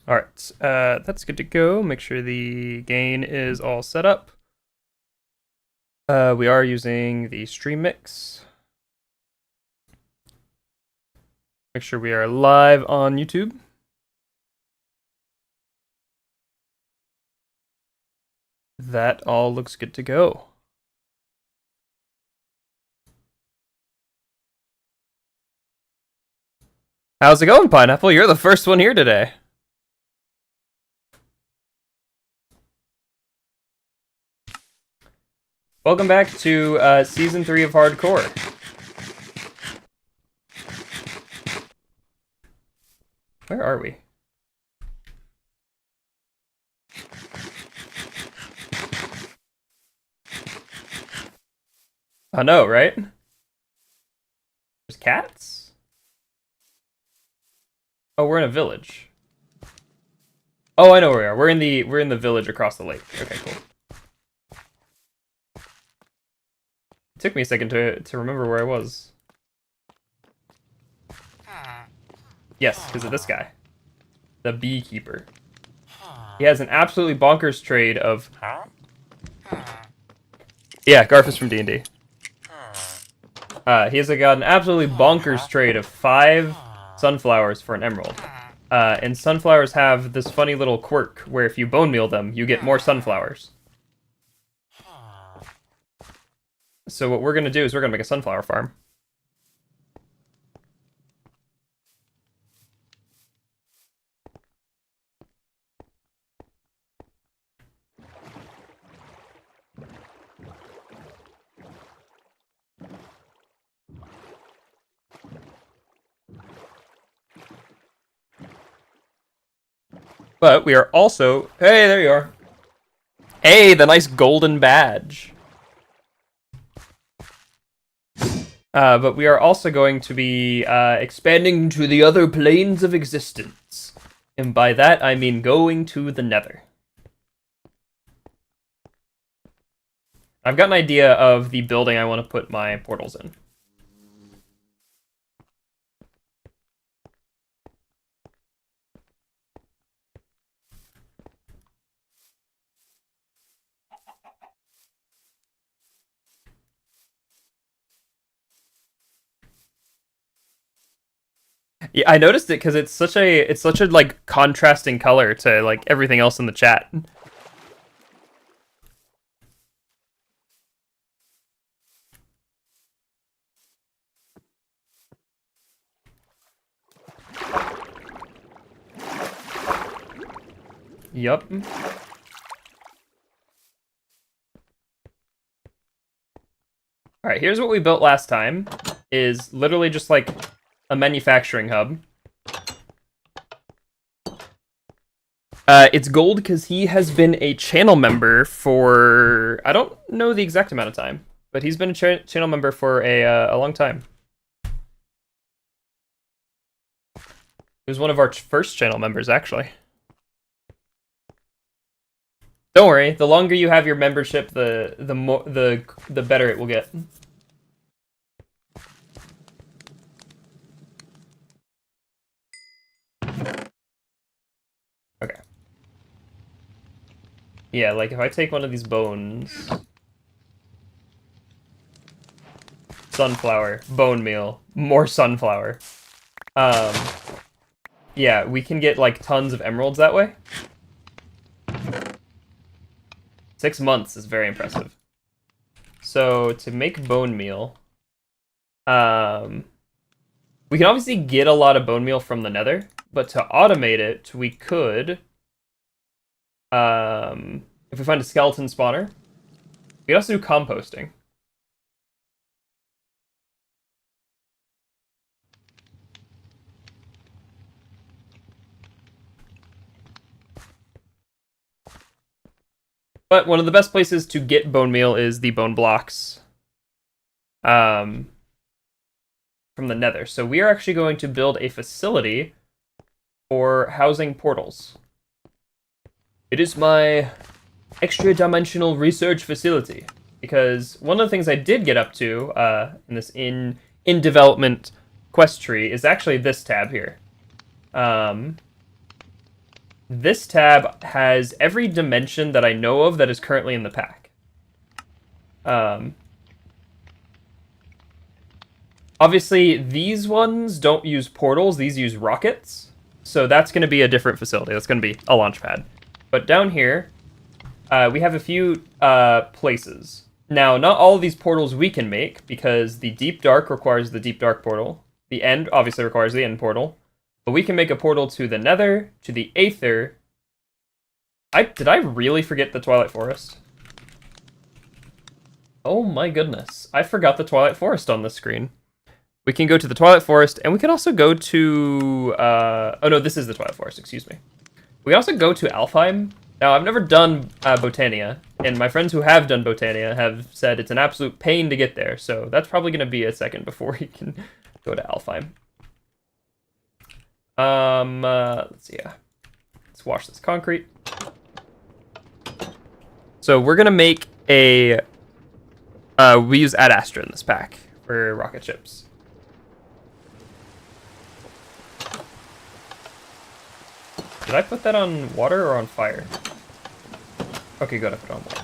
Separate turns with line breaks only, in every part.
All right, that's good to go. Make sure the gain is all set up. We are using the stream mix. Make sure we are live on YouTube. That all looks good to go. How's it going, Pineapple? You're the first one here today. Welcome back to Season 3 of Hardcore. Where are we? I know, right? There's cats? Oh, we're in a village. Oh, I know where we are. We're in the village across the lake. Okay, cool. It took me a second to remember where I was. Yes, because of this guy. The beekeeper. He has an absolutely bonkers trade of... Yeah, Garf is from D&D. He has got an absolutely bonkers trade of 5 sunflowers for an emerald. And sunflowers have this funny little quirk where if you bone meal them, you get more sunflowers. So what we're going to do is we're going to make a sunflower farm. But we are also... Hey, there you are. Hey, the nice golden badge. But we are also going to be expanding to the other planes of existence. And by that, I mean going to the nether. I've got an idea of the building I want to put my portals in. Yeah, I noticed it because it's such a like contrasting color to like everything else in the chat. Yup. Alright, here's what we built last time. Is literally just like a manufacturing hub. It's gold because he has been a channel member for... I don't know the exact amount of time, but he's been a channel member for a long time. He was one of our first channel members, actually. Don't worry, the longer you have your membership, the better it will get. Okay. Yeah, like if I take one of these bones... Sunflower, bone meal, more sunflower. Yeah, we can get like tons of emeralds that way. 6 months is very impressive. So to make bone meal, we can obviously get a lot of bone meal from the nether, but to automate it, we could, if we find a skeleton spawner, we can also do composting. But one of the best places to get bone meal is the bone blocks from the nether. So we are actually going to build a facility for housing portals. It is my extra-dimensional research facility. Because one of the things I did get up to in this in-development quest tree is actually this tab here. This tab has every dimension that I know of that is currently in the pack. Obviously, these ones don't use portals, these use rockets. So that's going to be a different facility. That's going to be a launch pad. But down here, we have a few places. Now, not all of these portals we can make, because the Deep Dark requires the Deep Dark portal. The End obviously requires the End portal. But we can make a portal to the Nether, to the Aether. Did I really forget the Twilight Forest? Oh my goodness. I forgot the Twilight Forest on this screen. We can go to the Twilight Forest, and we can also go to... oh no, this is the Twilight Forest, excuse me. We can also go to Alfheim. Now, I've never done Botania, and my friends who have done Botania have said it's an absolute pain to get there, so that's probably going to be a second before we can go to Alfheim. Let's see, yeah. Let's wash this concrete. So we're going to make a... we use Ad Astra in this pack for rocket ships. Did I put that on water or on fire? Okay, good, I put it on water.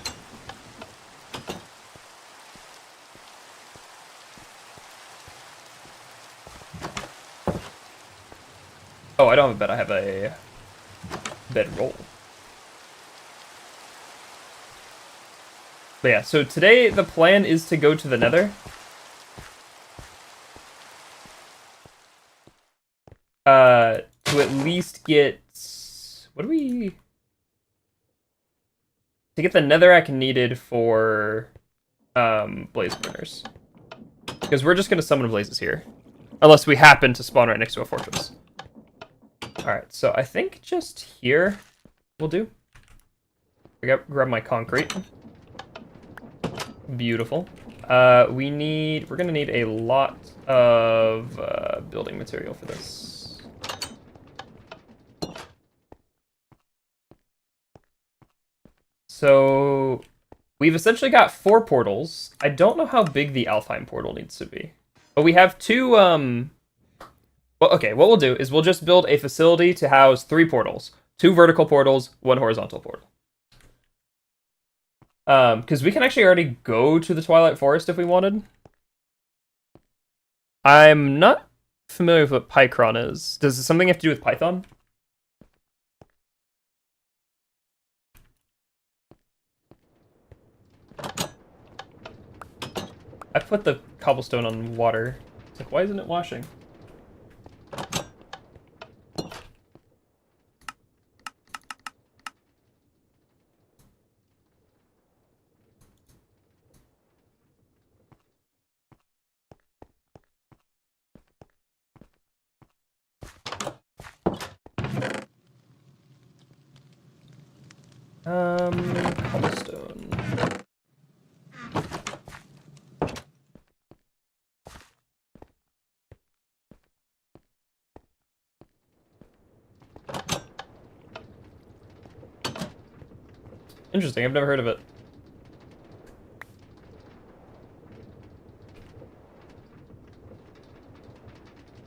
Oh, I don't have a bed, I have a bedroll. But yeah, so today the plan is to go to the Nether. To at least get... What do we... To get the netherrack needed for blaze burners. Because we're just going to summon blazes here. Unless we happen to spawn right next to a fortress. Alright, so I think just here will do. Grab my concrete. Beautiful. We're going to need a lot of building material for this. So we've essentially got 4 portals. I don't know how big the Alfheim portal needs to be. But we have 2, well, okay, what we'll do is we'll just build a facility to house 3 portals. 2 vertical portals, 1 horizontal portal. Because we can actually already go to the Twilight Forest if we wanted. I'm not familiar with what Pycron is. Does something have to do with Python? I put the cobblestone on water. It's like, why isn't it washing? Cobblestone. Interesting, I've never heard of it.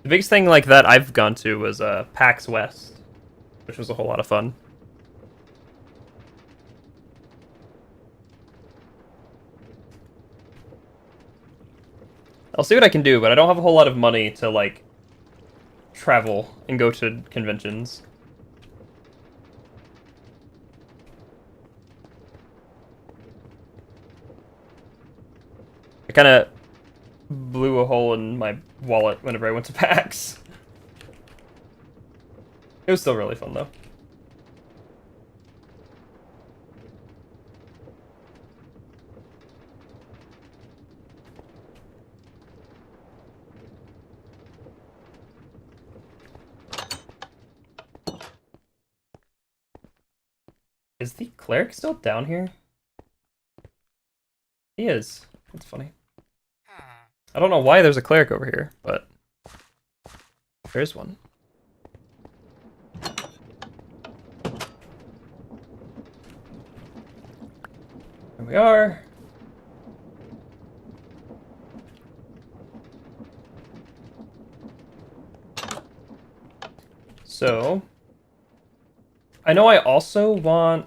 The biggest thing like that I've gone to was PAX West, which was a whole lot of fun. I'll see what I can do, but I don't have a whole lot of money to, like, travel and go to conventions. I kind of blew a hole in my wallet whenever I went to PAX. It was still really fun, though. Is the cleric still down here? He is. That's funny. I don't know why there's a cleric over here, but there's one. Here we are. So I know I also want...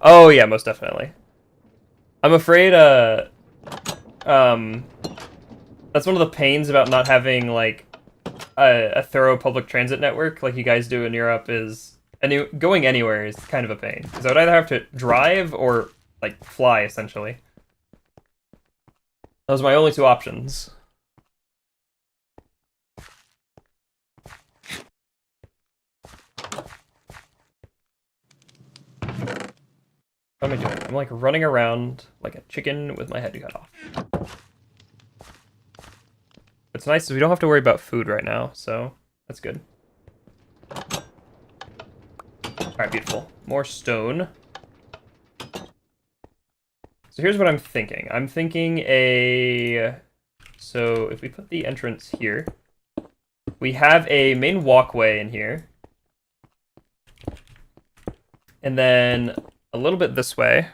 Oh yeah, most definitely. I'm afraid um that's one of the pains about not having like a thorough public transit network like you guys do in Europe is going anywhere is kind of a pain. Because I would either have to drive or like fly essentially. Those are my only two options. What am I doing? I'm like running around like a chicken with my head cut off. What's nice is we don't have to worry about food right now, so that's good. Alright, beautiful. More stone. So here's what I'm thinking. I'm thinking so if we put the entrance here, we have a main walkway in here. And then a little bit this way.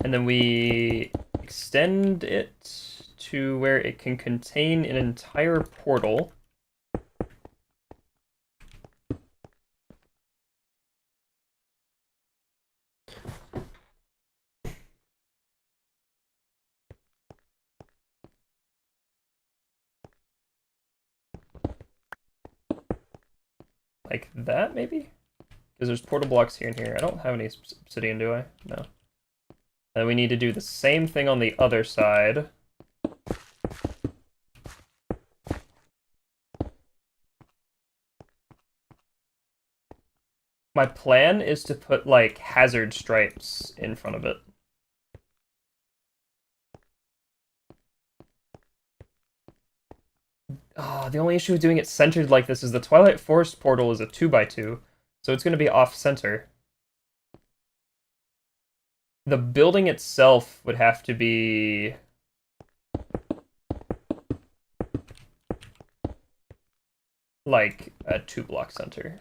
And then we extend it to where it can contain an entire portal. Like that, maybe? Because there's portal blocks here and here. I don't have any obsidian, do I? No. And we need to do the same thing on the other side. My plan is to put, like, hazard stripes in front of it. Oh, the only issue with doing it centered like this is the Twilight Forest portal is a 2x2, so it's going to be off-center. The building itself would have to be... like a 2-block center.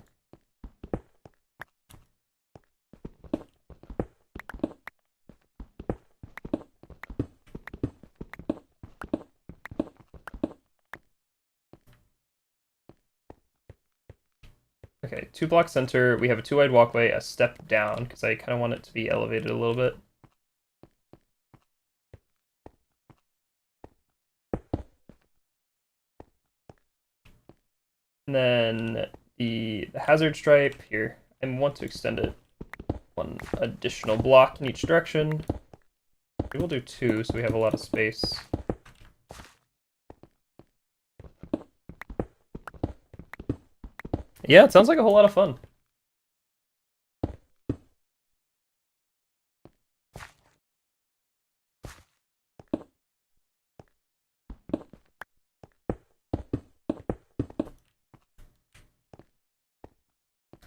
Okay, 2-block center. We have a 2-wide walkway, a step down, because I kind of want it to be elevated a little bit. And then the hazard stripe here, I want to extend it one additional block in each direction. We will do 2, so we have a lot of space. Yeah, it sounds like a whole lot of fun.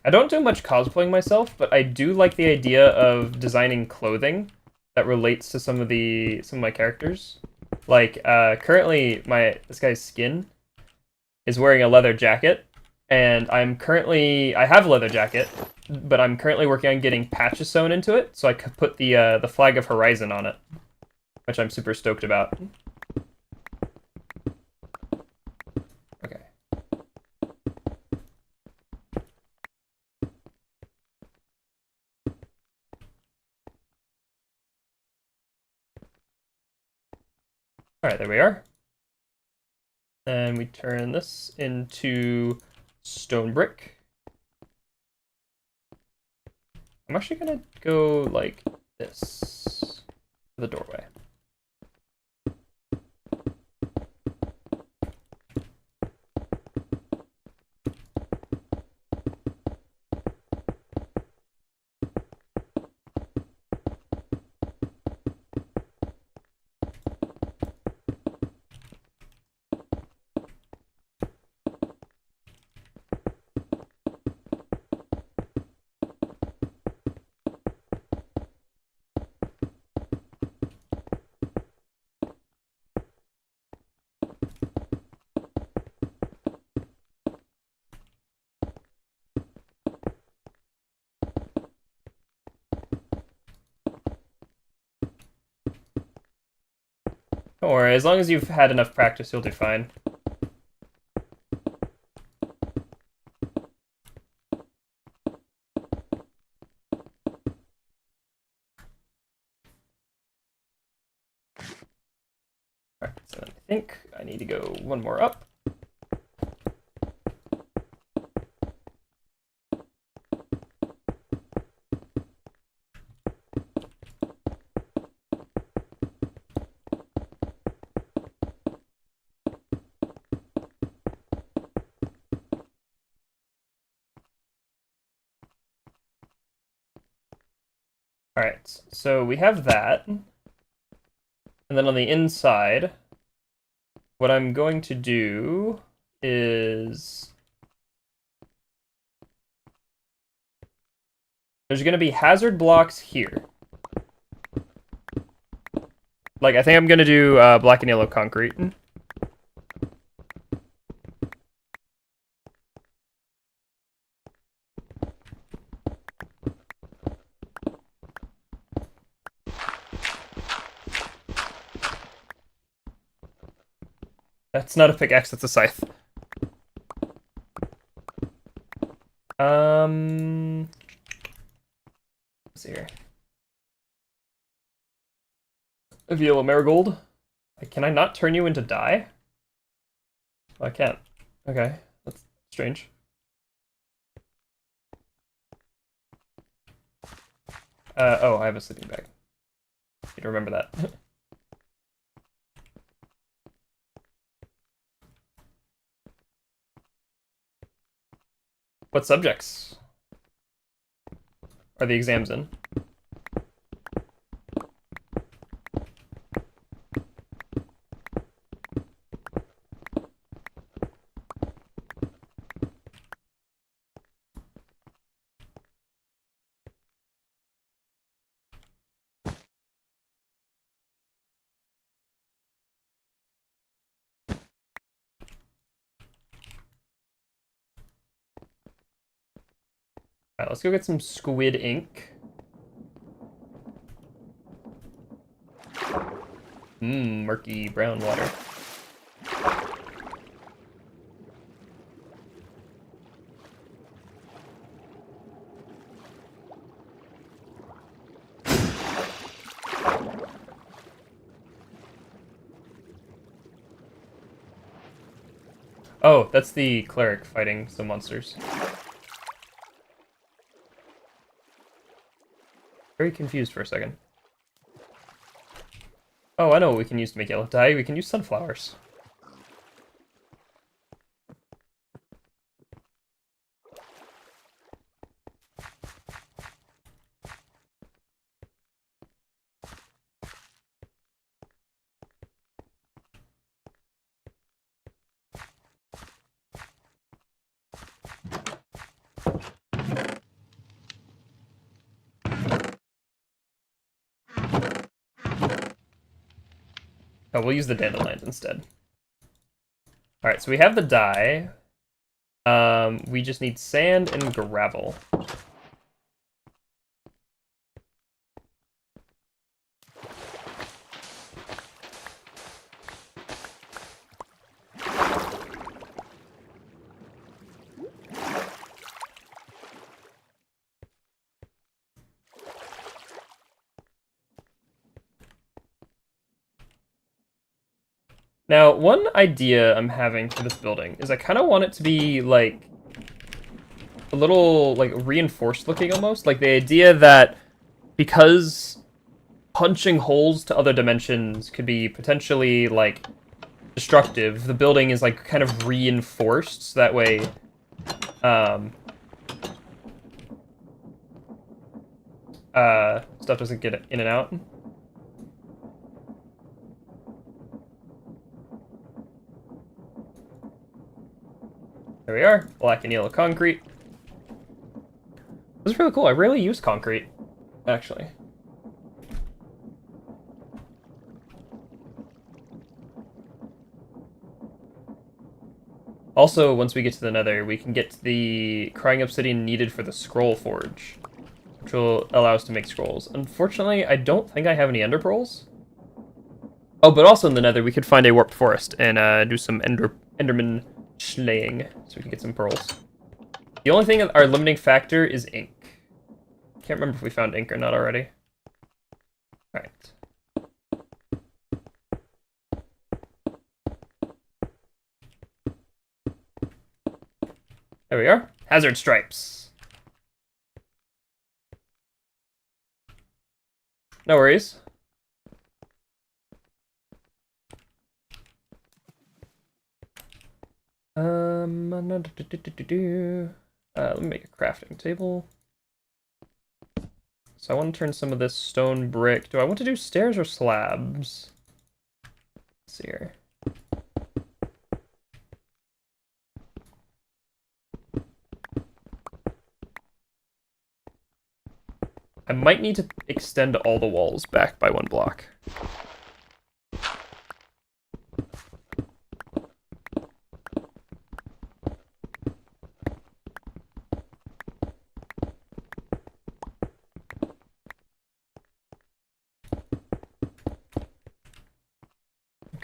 I don't do much cosplaying myself, but I do like the idea of designing clothing that relates to some of my characters. Like currently this guy's skin is wearing a leather jacket, and I have a leather jacket, but I'm currently working on getting patches sewn into it so I could put the flag of Horizon on it, which I'm super stoked about. Okay. All right, there we are. And we turn this into stone brick. I'm actually gonna go like this for the doorway. Don't worry, as long as you've had enough practice, you'll do fine. Alright, so I think I need to go one more up. Alright, so we have that. And then on the inside, what I'm going to do is... there's going to be hazard blocks here. Like, I think I'm going to do black and yellow concrete. That's not a pickaxe, that's a scythe. Let's see here. A yellow marigold. Can I not turn you into dye? Oh, I can't. Okay, that's strange. Oh, I have a sleeping bag. Need to remember that. What subjects are the exams in? Alright, let's go get some squid ink. Murky brown water. Oh, that's the cleric fighting some monsters. Very confused for a second. Oh, I know what we can use to make yellow dye. We can use sunflowers. Oh, we'll use the dandelions instead. Alright, so we have the dye. We just need sand and gravel. Now, one idea I'm having for this building is I kind of want it to be, like, a little, like, reinforced looking almost. Like, the idea that because punching holes to other dimensions could be potentially, like, destructive, the building is, like, kind of reinforced, so that way, stuff doesn't get in and out. There we are, black and yellow concrete. This is really cool. I rarely use concrete, actually. Also, once we get to the nether, we can get the crying obsidian needed for the scroll forge, which will allow us to make scrolls. Unfortunately, I don't think I have any ender pearls. Oh, but also in the nether, we could find a warped forest and do some enderman slaying, so we can get some pearls. The only thing, our limiting factor is ink. Can't remember if we found ink or not already. Alright. There we are. Hazard stripes. No worries. Let me make a crafting table. So I want to turn some of this stone brick. Do I want to do stairs or slabs? Let's see here. I might need to extend all the walls back by 1 block.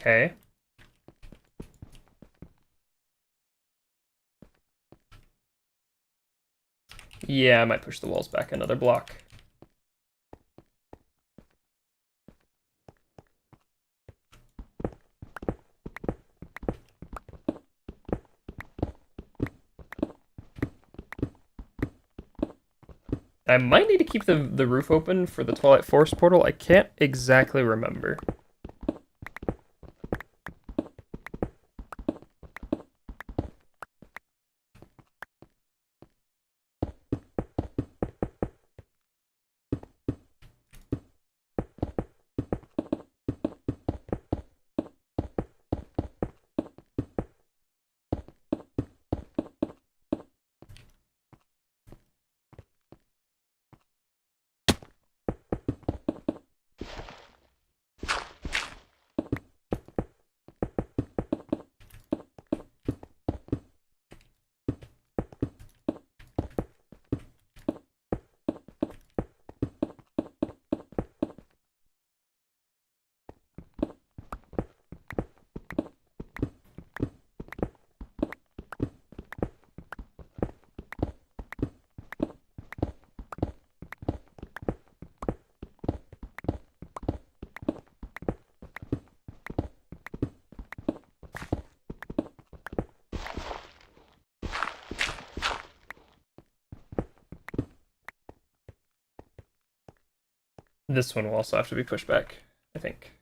Okay. Yeah, I might push the walls back another block. I might need to keep the roof open for the Twilight Forest portal. I can't exactly remember. This one will also have to be pushed back, I think.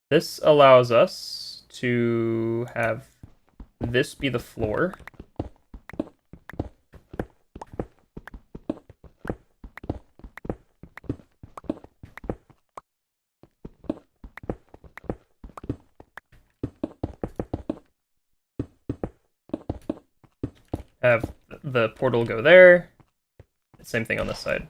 This allows us to have this be the floor. Have the portal go there. Same thing on this side.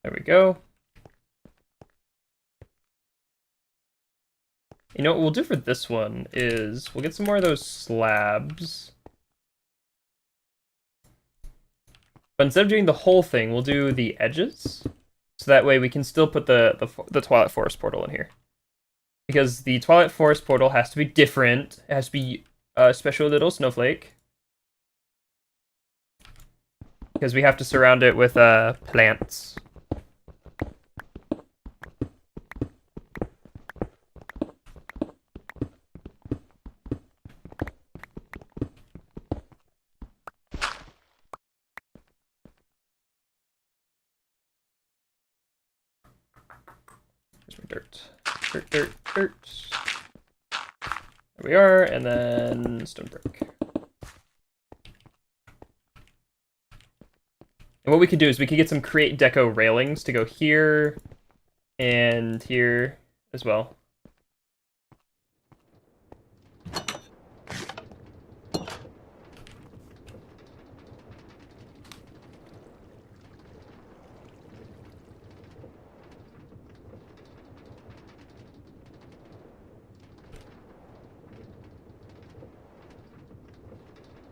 There we go. You know what we'll do for this one is we'll get some more of those slabs. But instead of doing the whole thing, we'll do the edges. So that way we can still put the Twilight Forest portal in here. Because the Twilight Forest portal has to be different. It has to be a special little snowflake. Because we have to surround it with plants. Here's my dirt. Dirt. There we are, and then stone brick. And what we could do is we could get some create deco railings to go here and here as well.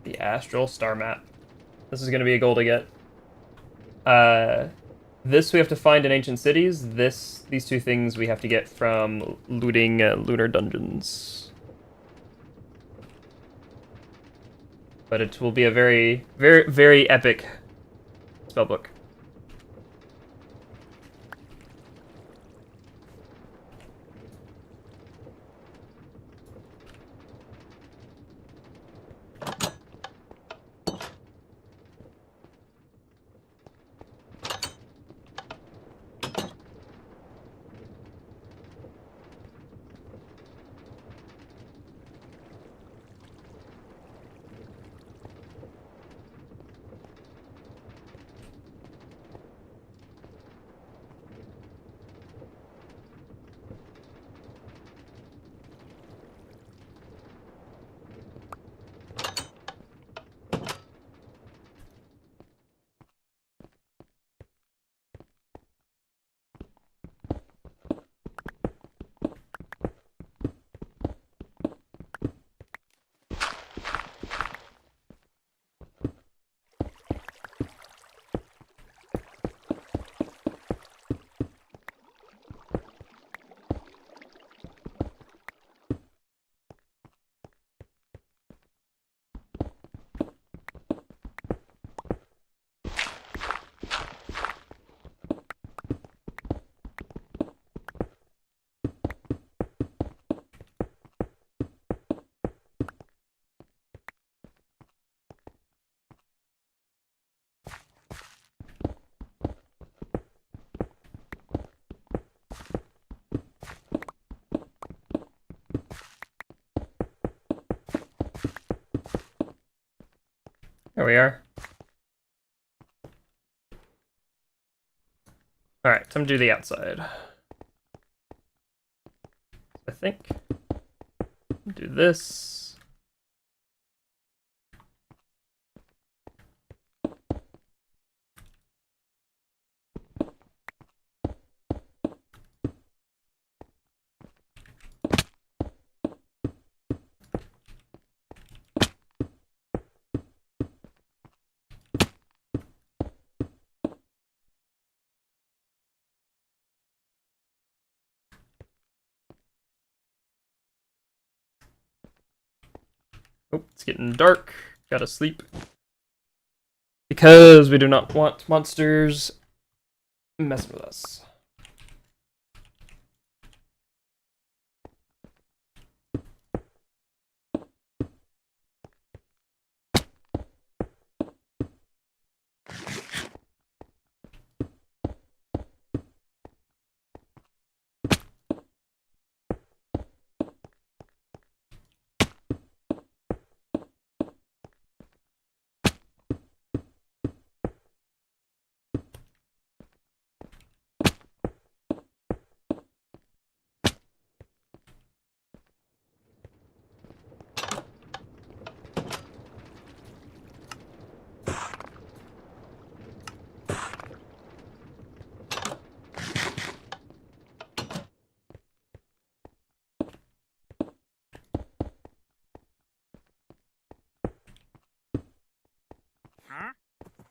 The astral star map. This is going to be a goal to get. This we have to find in ancient cities. These two things we have to get from looting lunar dungeons. But it will be a very, very, very epic spellbook. There we are. Alright, time to do the outside. I think. Do this. Oh, it's getting dark. Gotta sleep. Because we do not want monsters messing with us.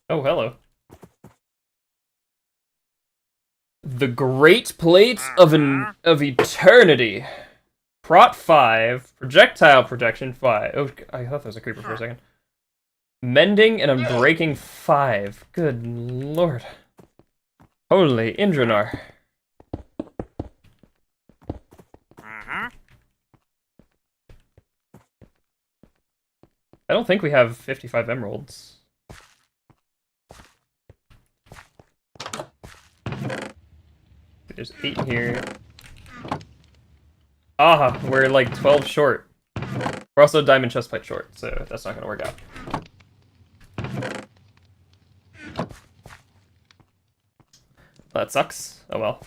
Oh, hello. The Great Plate of Eternity. Prot 5. Projectile Protection 5. Oh, I thought that was a creeper for a second. Mending and Unbreaking 5. Good lord. Holy Indranar. I don't think we have 55 emeralds. There's 8 in here. Ah, we're like 12 short. We're also diamond chestplate short, so that's not gonna work out. That sucks. Oh well.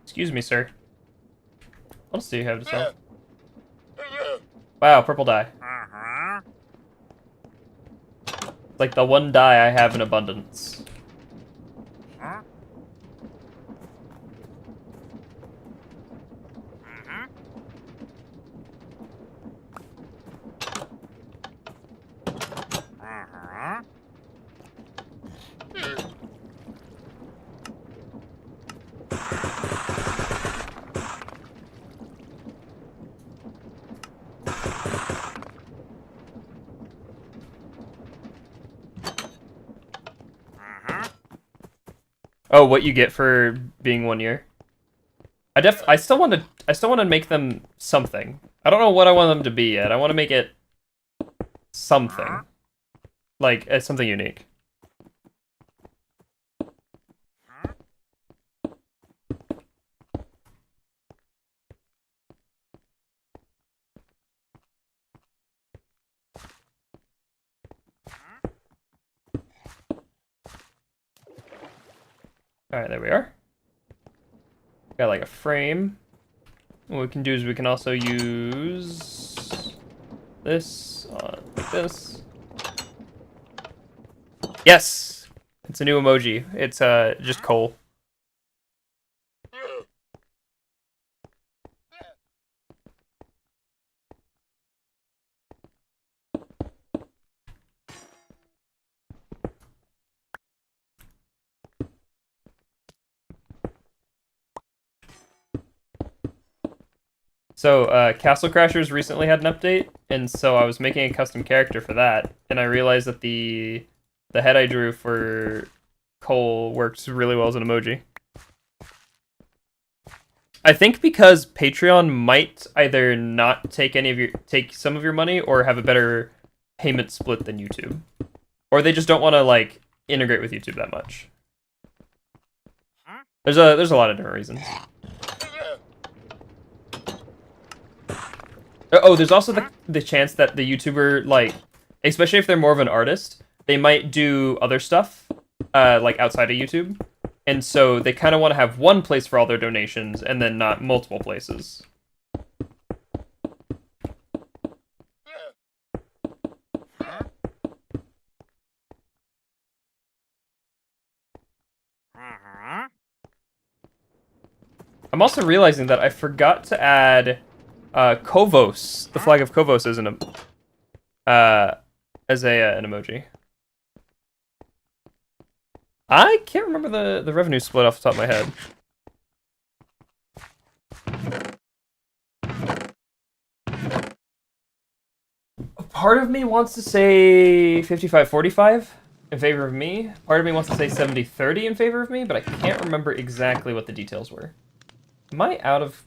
Excuse me, sir. What else do you have to sell? Wow, purple dye. It's like the one dye I have in abundance. Oh, what you get for being 1 year? I still want to make them something. I don't know what I want them to be yet. I want to make it something. Like something unique. Alright, there we are. Got like a frame. What we can do is we can also use this on this. Yes! It's a new emoji. It's just coal. So, Castle Crashers recently had an update, and so I was making a custom character for that, and I realized that the head I drew for Cole works really well as an emoji. I think because Patreon might either not take some of your money or have a better payment split than YouTube, or they just don't want to like integrate with YouTube that much. There's a lot of different reasons. Oh, there's also the chance that the YouTuber, like, especially if they're more of an artist, they might do other stuff, like outside of YouTube. And so they kind of want to have one place for all their donations and then not multiple places. I'm also realizing that I forgot to add Kovos, the flag of Kovos, as an emoji. I can't remember the revenue split off the top of my head. Part of me wants to say 55-45 in favor of me. Part of me wants to say 70-30 in favor of me, but I can't remember exactly what the details were. Am I out of...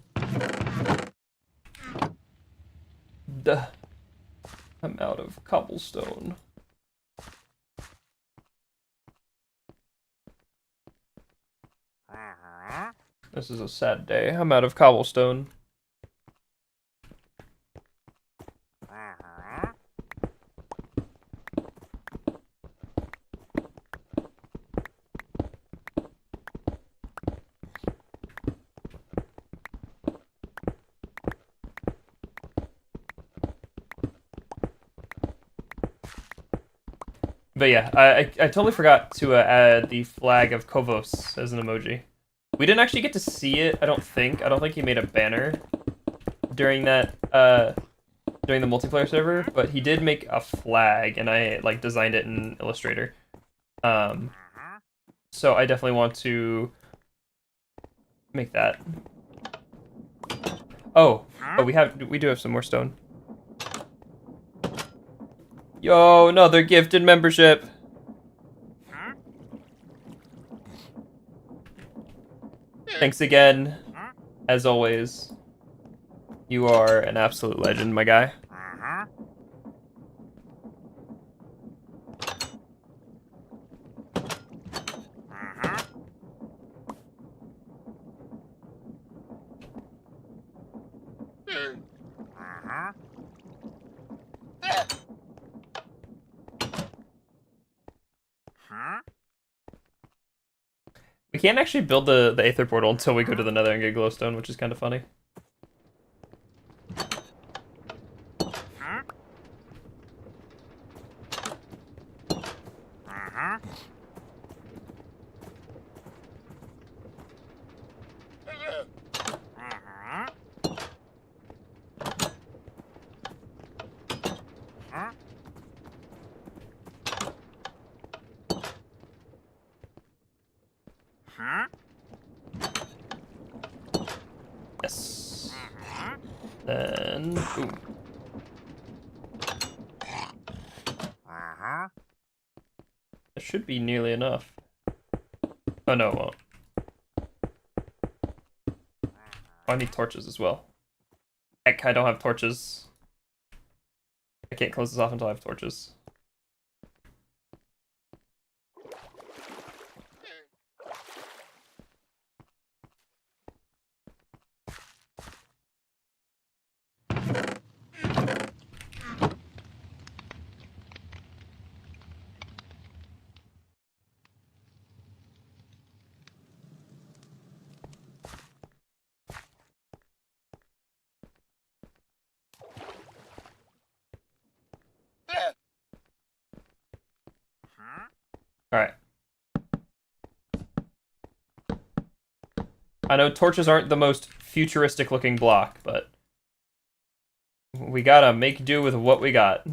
Duh. I'm out of cobblestone. This is a sad day. I'm out of cobblestone. But yeah, I totally forgot to add the flag of Kovos as an emoji. We didn't actually get to see it, I don't think. I don't think he made a banner during that, during the multiplayer server, but he did make a flag, and I, like, designed it in Illustrator. So I definitely want to make that. Oh, we do have some more stone. Yo, another gifted membership. Thanks again, as always. You are an absolute legend, my guy. We can't actually build the Aether Portal until we go to the Nether and get glowstone, which is kind of funny. Yes. Then, ooh. That should be nearly enough. Oh no, it won't. Oh, I need torches as well. Heck, I don't have torches. I can't close this off until I have torches. Alright. I know torches aren't the most futuristic looking block, but we gotta make do with what we got.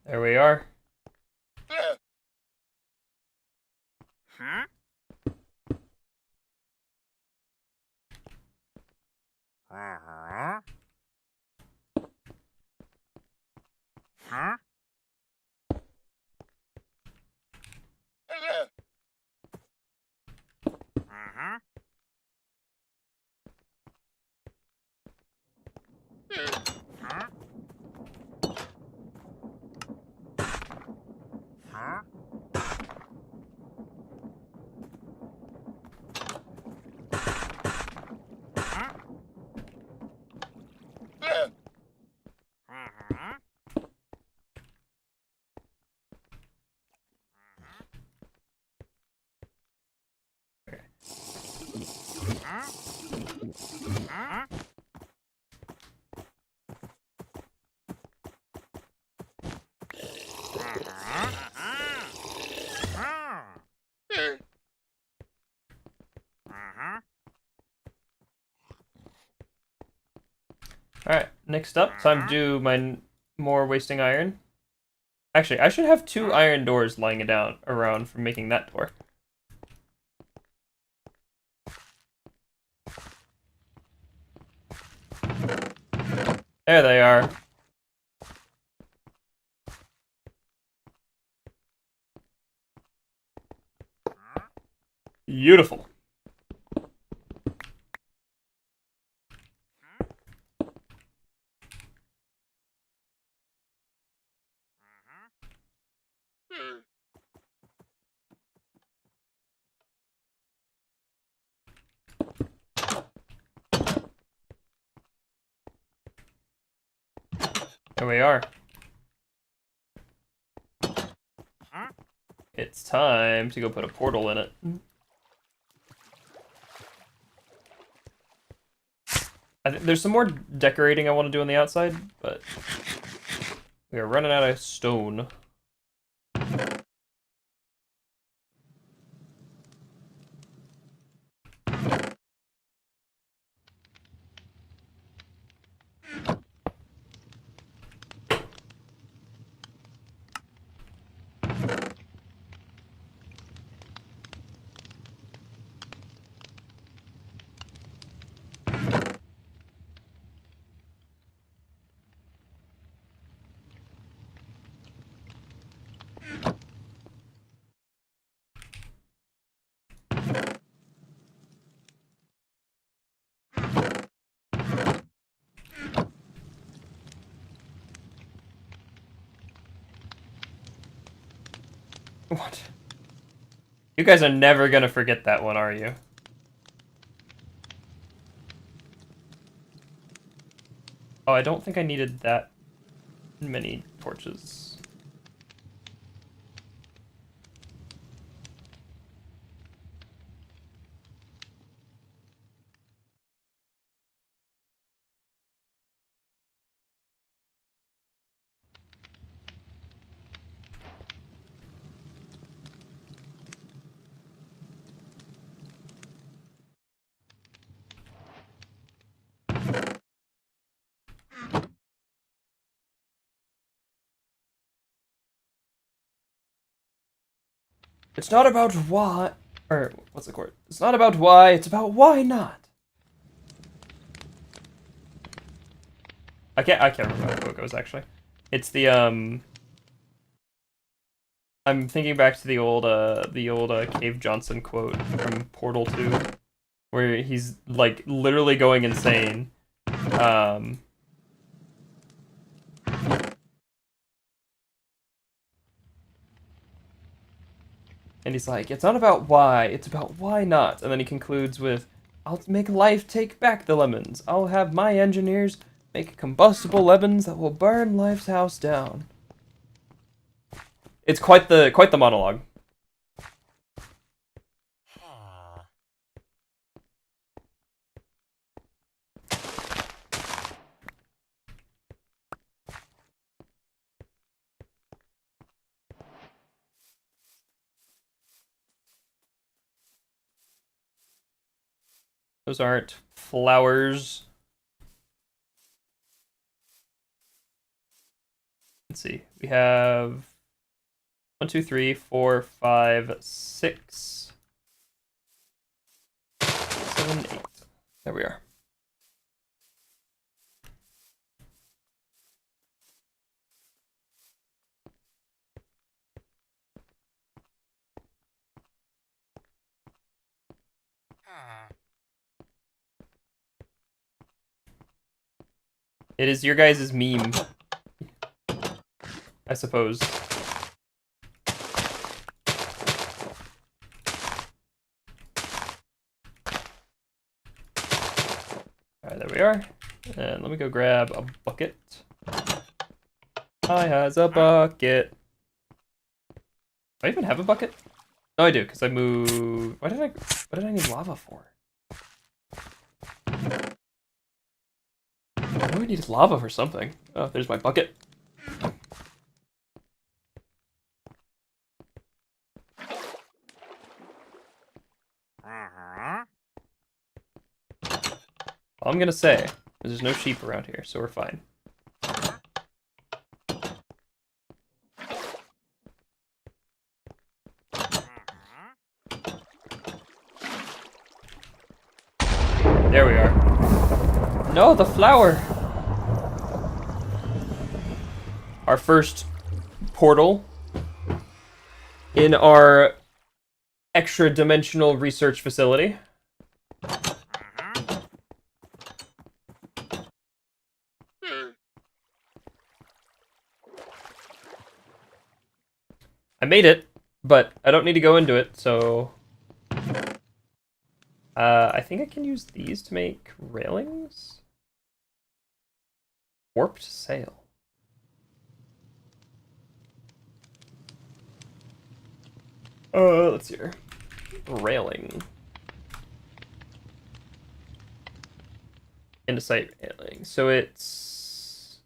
There we are. Alright, next up, time to do my more wasting iron. Actually, I should have 2 iron doors lying down around for making that door. There they are. Beautiful. There we are. It's time to go put a portal in it. There's some more decorating I want to do on the outside, but we are running out of stone. What? You guys are never gonna forget that one, are you? Oh, I don't think I needed that many torches. It's not about why, or what's the chord? It's not about why, it's about why not. I can't remember how it goes actually. It's the I'm thinking back to the old Cave Johnson quote from Portal 2 where he's like literally going insane. And he's like, it's not about why, it's about why not. And then he concludes with, I'll make life take back the lemons. I'll have my engineers make combustible lemons that will burn life's house down. It's quite the monologue. Those aren't flowers. Let's see. We have 1, 2, 3, 4, 5, 6, 7, 8. There we are. It is your guys' meme, I suppose. Alright, there we are. And let me go grab a bucket. I has a bucket. Do I even have a bucket? No, I do, because I moved. What did I need lava for? I know I needed lava for something. Oh, there's my bucket. All I'm gonna say is there's no sheep around here, so we're fine. There we are. No, the flower! Our first portal in our extra-dimensional research facility. I made it, but I don't need to go into it, so... I think I can use these to make railings? Warped sail. Let's see here. Railing. andesite railing. So it's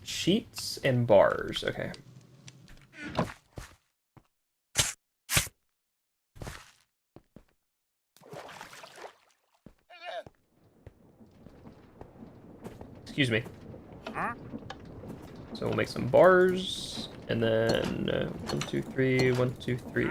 sheets and bars. Okay. Excuse me. So we'll make some bars, and then 1, 2, 3, 1, 2, 3.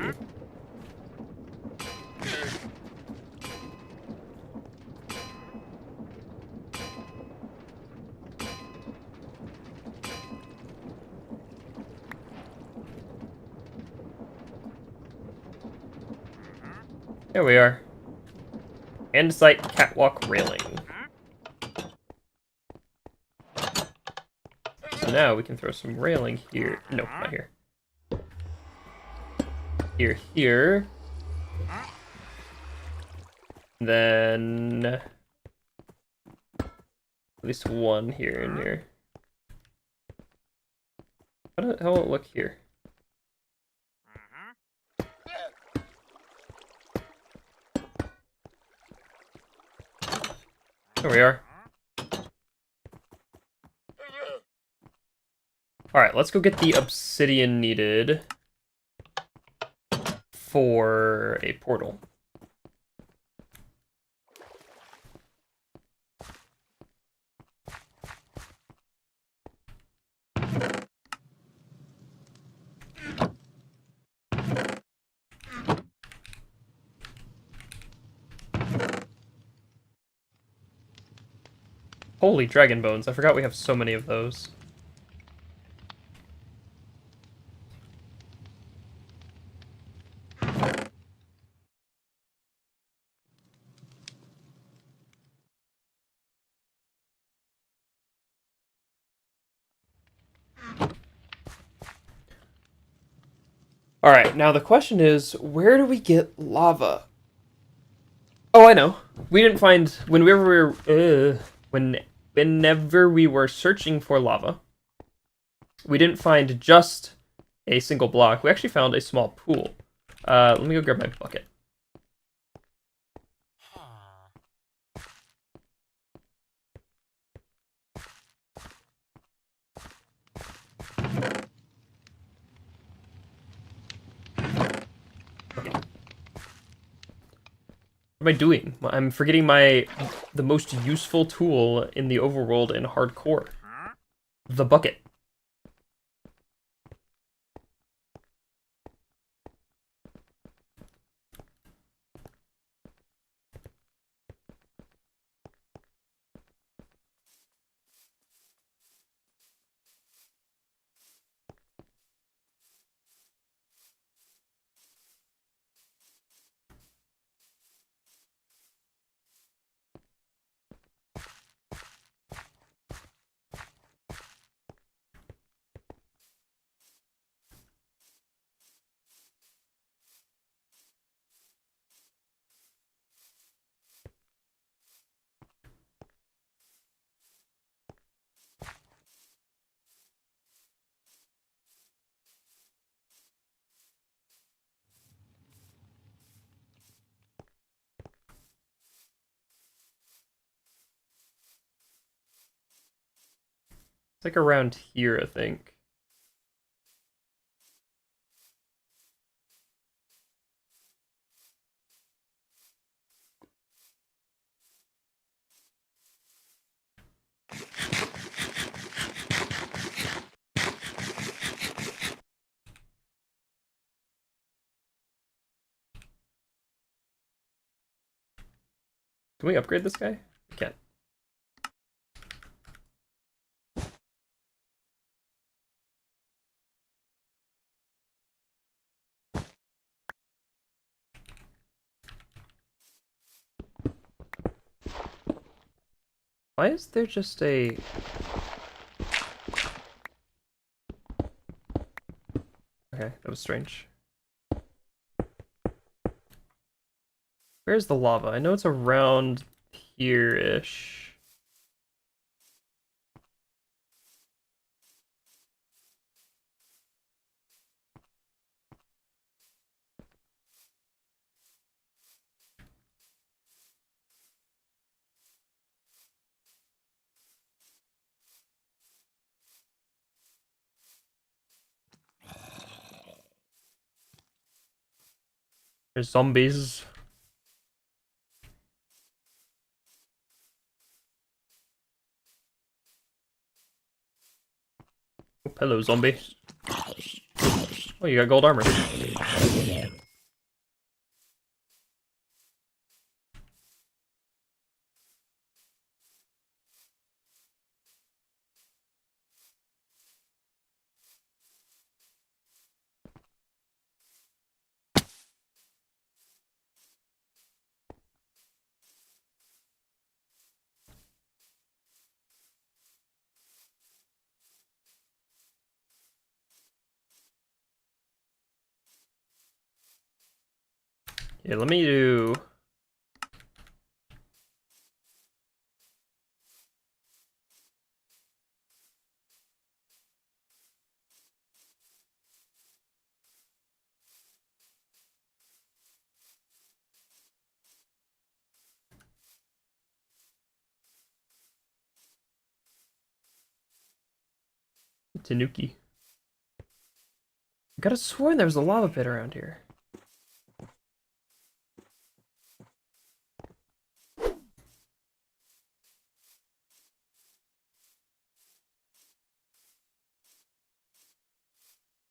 There we are. Andesite catwalk railing. So now we can throw some railing here. No, not here. Here. Then at least one here and here. How will it look here? There we are. Alright, let's go get the obsidian needed for a portal. Holy dragon bones, I forgot we have so many of those. Alright, now the question is, where do we get lava? Oh, I know. We didn't find whenever we were searching for lava, we didn't find just a single block. We actually found a small pool. Let me go grab my bucket. What am I doing? I'm forgetting the most useful tool in the overworld in hardcore. The bucket. It's like around here, I think. Can we upgrade this guy? We can't. Why is there just a... Okay, that was strange. Where's the lava? I know it's around here-ish. There's zombies. Oh, hello, zombie. Oh, you got gold armor. Yeah, let me do... Tanuki. I could have sworn there was a lava pit around here.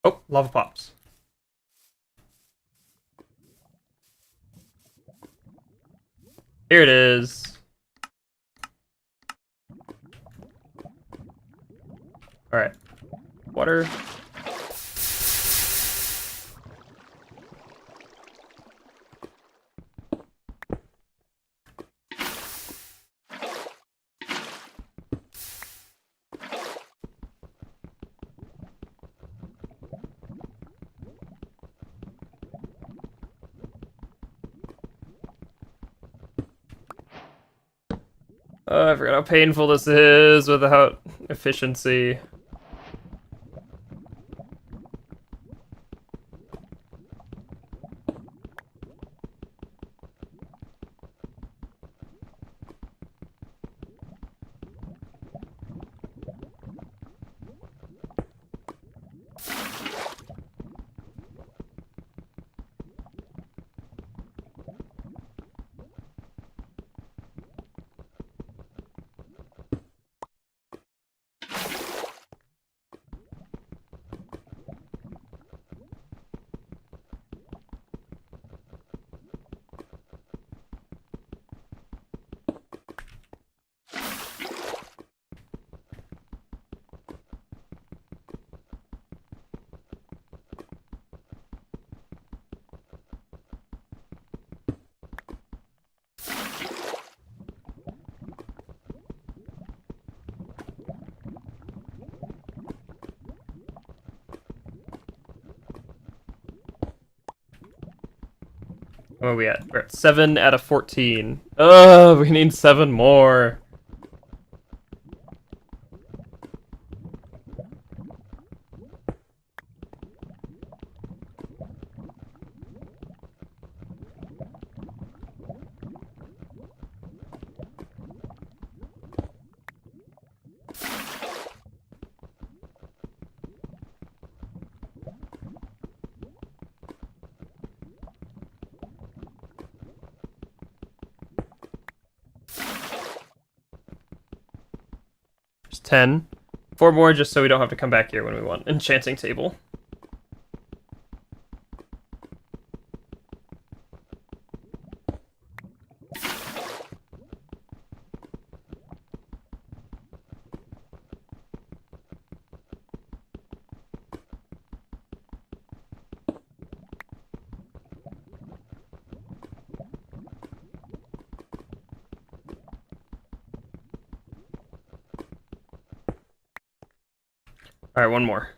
Oh, lava pops. Here it is. Alright. Water. I forgot how painful this is without efficiency. Where are we at? We're at 7 out of 14. Oh, we need 7 more. There's 10. 4 more just so we don't have to come back here when we want. Enchanting table. Alright, one more.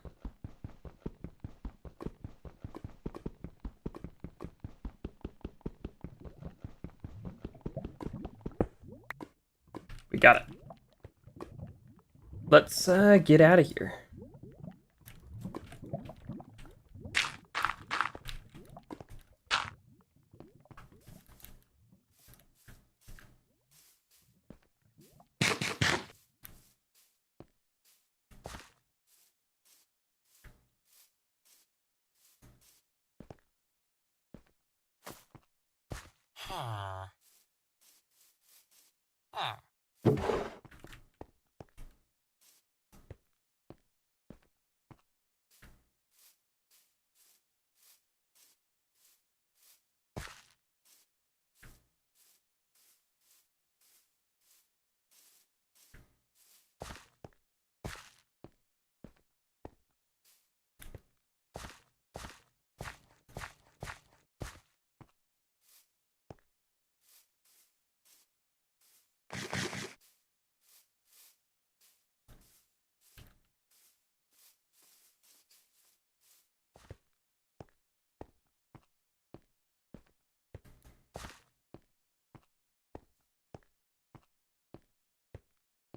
We got it. Let's get out of here.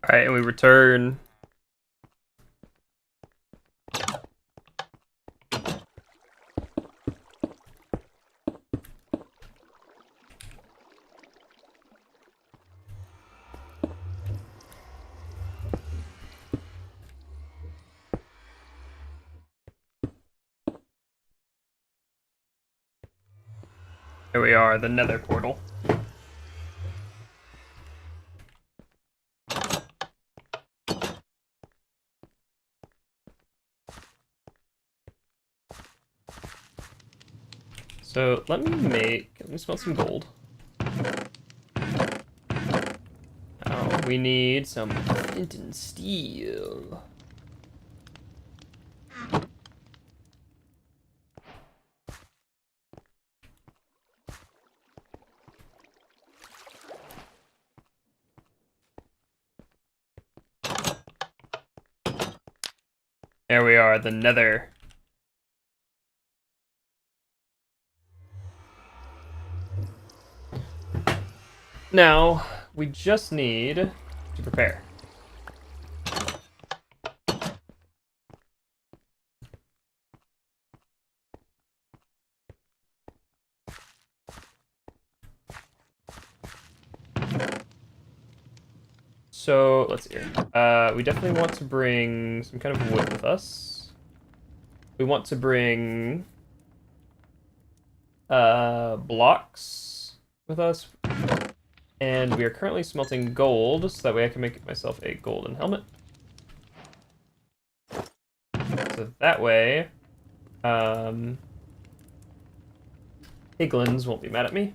Alright, and we return. Here we are, the nether portal. So let me smelt some gold. Now we need some flint and steel. There we are, the nether. Now, we just need to prepare. So, let's see here. We definitely want to bring some kind of wood with us. We want to bring blocks with us. And we are currently smelting gold, so that way I can make myself a golden helmet. So that way, piglins won't be mad at me.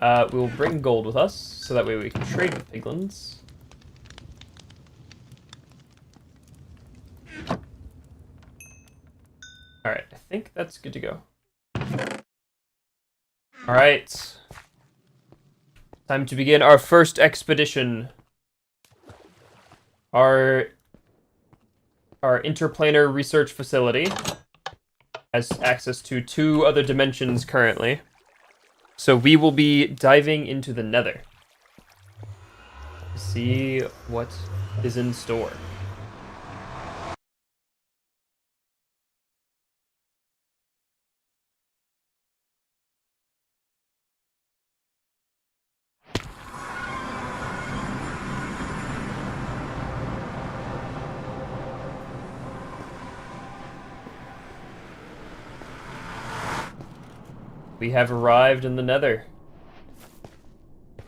We'll bring gold with us, so that way we can trade with piglins. Alright, I think that's good to go. Alright. Time to begin our first expedition. Our interplanar research facility has access to 2 other dimensions currently. So we will be diving into the nether to see what is in store. We have arrived in the nether. I'm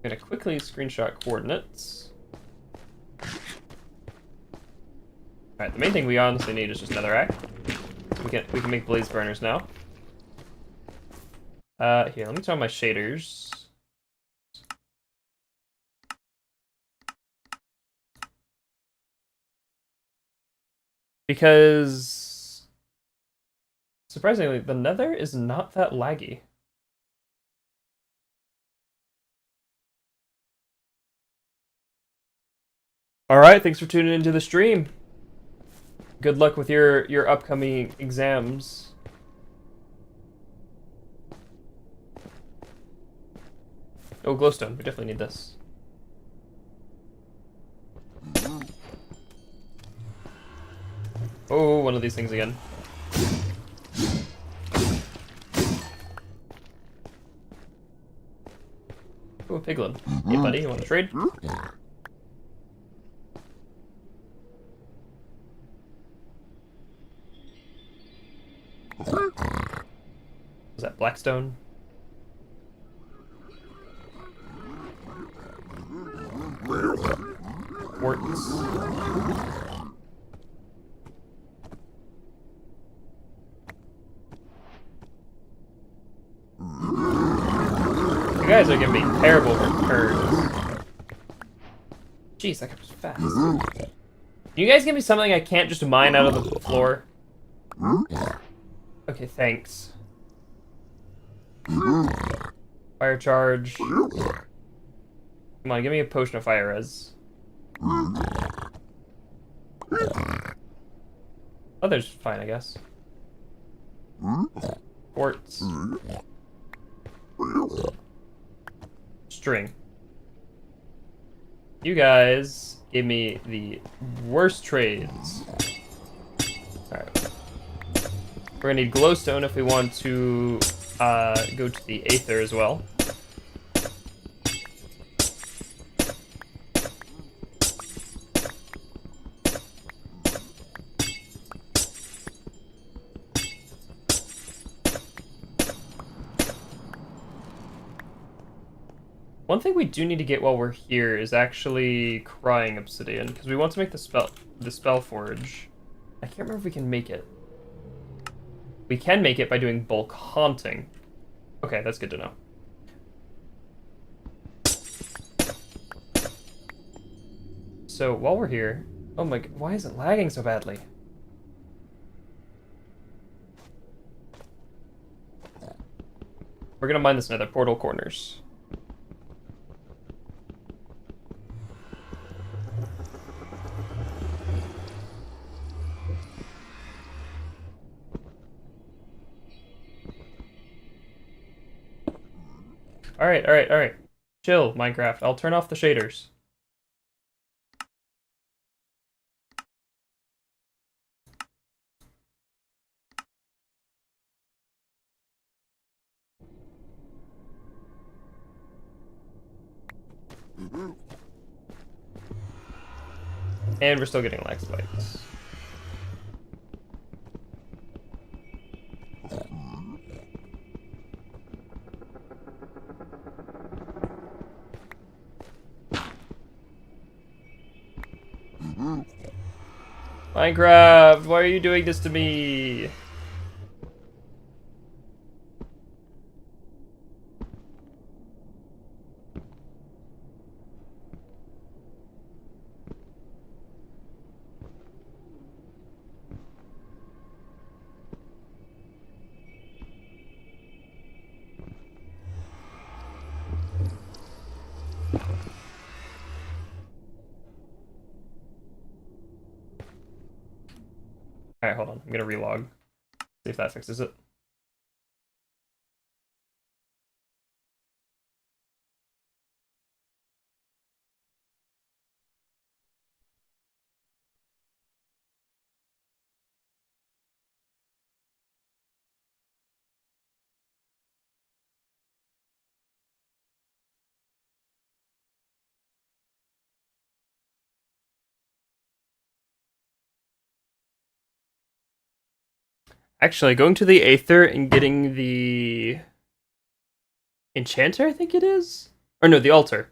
gonna quickly screenshot coordinates. Alright, the main thing we honestly need is just netherrack. We can make blaze burners now. Here, let me turn on my shaders. Because surprisingly, the nether is not that laggy. Alright, thanks for tuning into the stream. Good luck with your upcoming exams. Oh, glowstone. We definitely need this. Oh, one of these things again. Oh, piglin. Hey, buddy, you want to trade? Was that Blackstone? quartz. You guys are giving me terrible returns. Jeez, that comes fast. Can you guys give me something I can't just mine out of the floor? Okay, thanks. Fire charge. Come on, give me a potion of fire res. Other's fine, I guess. Quartz. String. You guys gave me the worst trades. Alright. We're gonna need glowstone if we want to go to the Aether as well. One thing we do need to get while we're here is actually crying obsidian, because we want to make the spell forge. I can't remember if we can make it. We can make it by doing bulk haunting. Okay, that's good to know. So while we're here, oh my, why is it lagging so badly? We're gonna mine this nether portal corners. Alright. Chill, Minecraft. I'll turn off the shaders. And we're still getting lag spikes. Minecraft, why are you doing this to me? Alright, hold on. I'm gonna relog. See if that fixes it. Actually, going to the Aether and getting the Enchanter, I think it is? Or no, the Altar.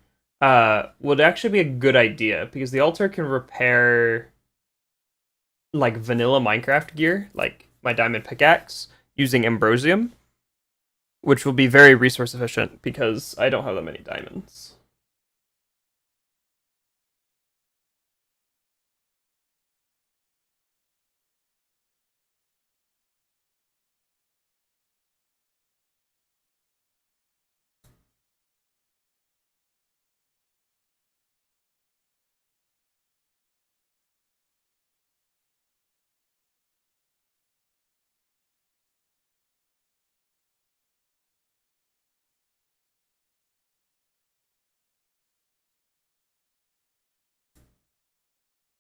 Would actually be a good idea, because the Altar can repair like vanilla Minecraft gear, like my diamond pickaxe, using Ambrosium, which will be very resource efficient because I don't have that many diamonds.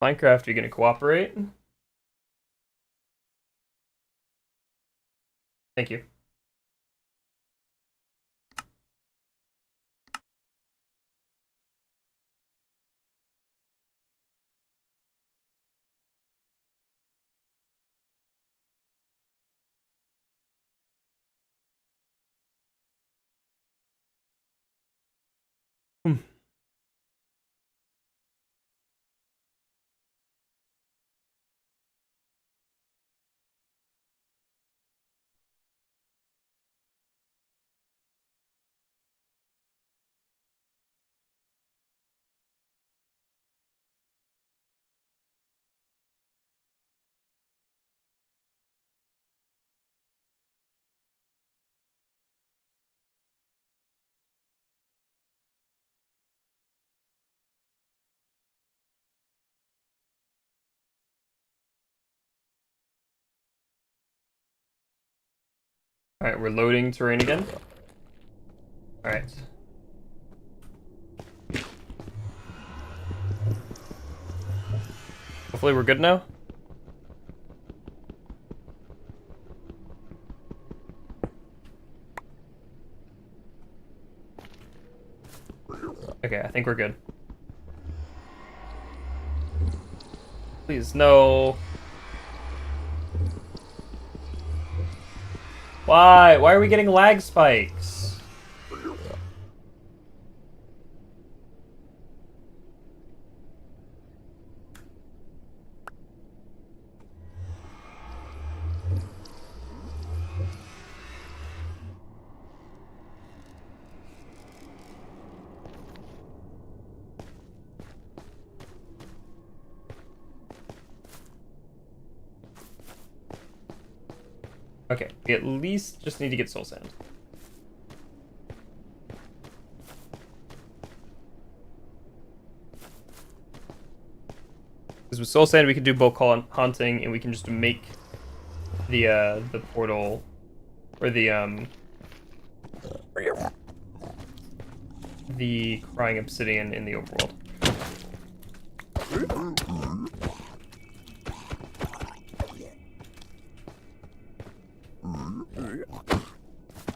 Minecraft, are you gonna cooperate? Thank you. Alright, we're loading terrain again. Alright. Hopefully we're good now. Okay, I think we're good. Please, no. Why? Why are we getting lag spikes? Okay, we at least just need to get soul sand. Because with soul sand we can do bulk haunting and we can just make the portal or the crying obsidian in the overworld.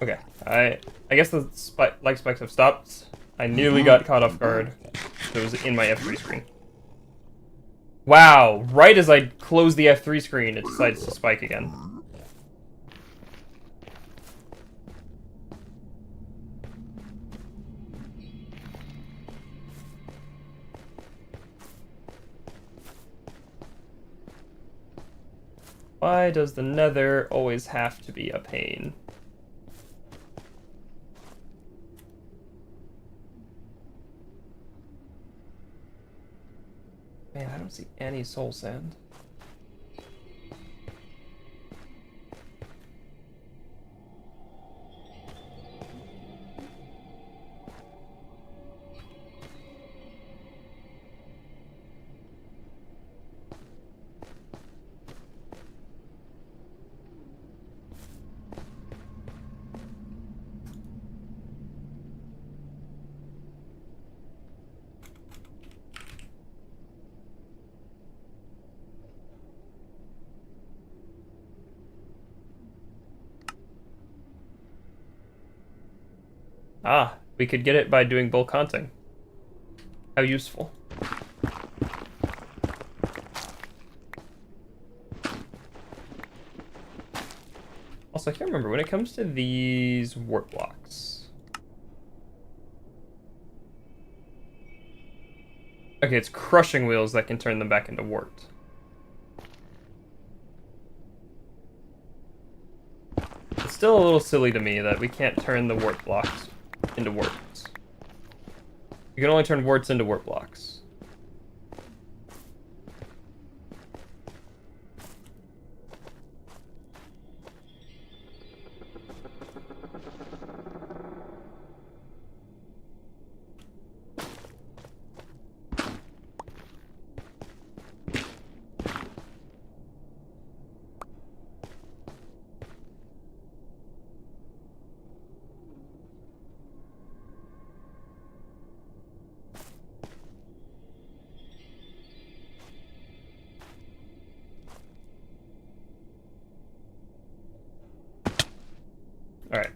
Okay, I guess the lag spikes have stopped. I nearly got caught off guard. It was in my F3 screen. Wow, right as I close the F3 screen, it decides to spike again. Why does the nether always have to be a pain? Man, I don't see any soul sand. Ah, we could get it by doing bulk hunting. How useful. Also, I can't remember, when it comes to these warp blocks. Okay, it's crushing wheels that can turn them back into warped. It's still a little silly to me that we can't turn the warp blocks into warps. You can only turn warts into warp blocks. Alright.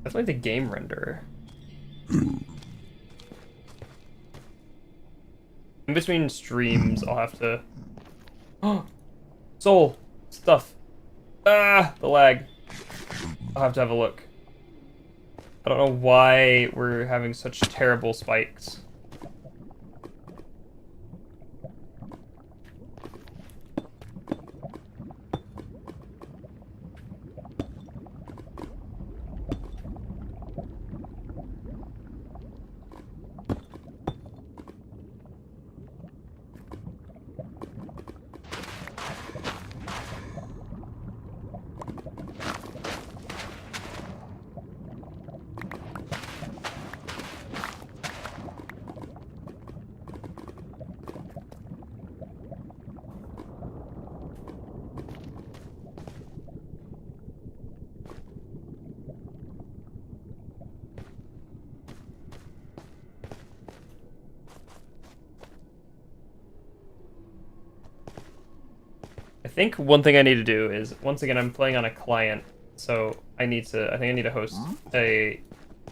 That's like the game renderer. In between streams, I'll have to... Oh! Soul! Stuff! Ah! The lag. I'll have to have a look. I don't know why we're having such terrible spikes. I think one thing I need to do is, once again, I'm playing on a client, so I think I need to host a,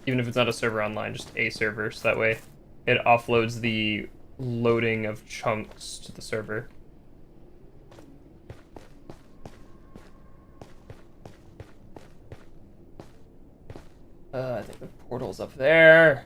even if it's not a server online, just a server, so that way it offloads the loading of chunks to the server. I think the portal's up there.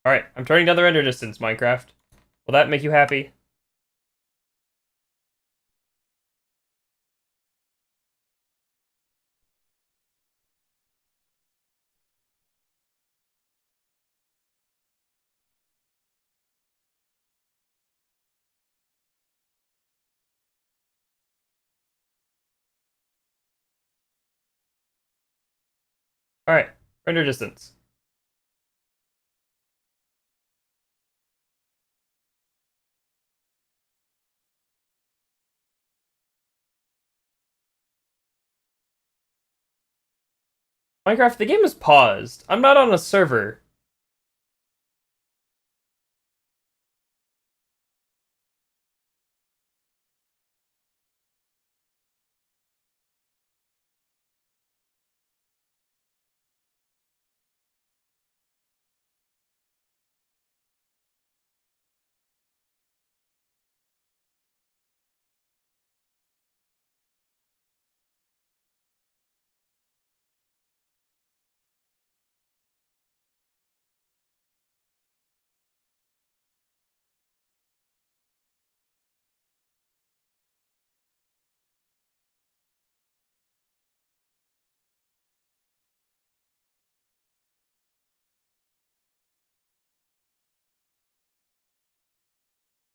Alright, I'm turning down the render distance, Minecraft. Will that make you happy? Alright, render distance. Minecraft, the game is paused. I'm not on a server.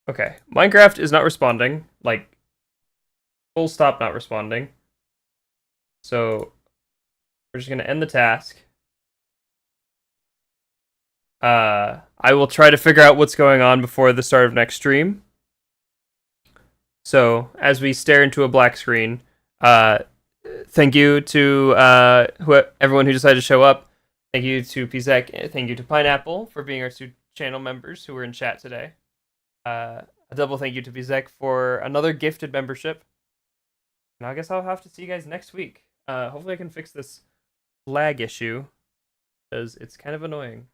Okay, Minecraft is not responding. Like, full stop not responding. So, we're just gonna end the task. I will try to figure out what's going on before the start of next stream. So, as we stare into a black screen, thank you to everyone who decided to show up. Thank you to Pizek. Thank you to Pineapple for being our two channel members who were in chat today. A double thank you to Pizek for another gifted membership. And I guess I'll have to see you guys next week. Hopefully I can fix this lag issue, because it's kind of annoying.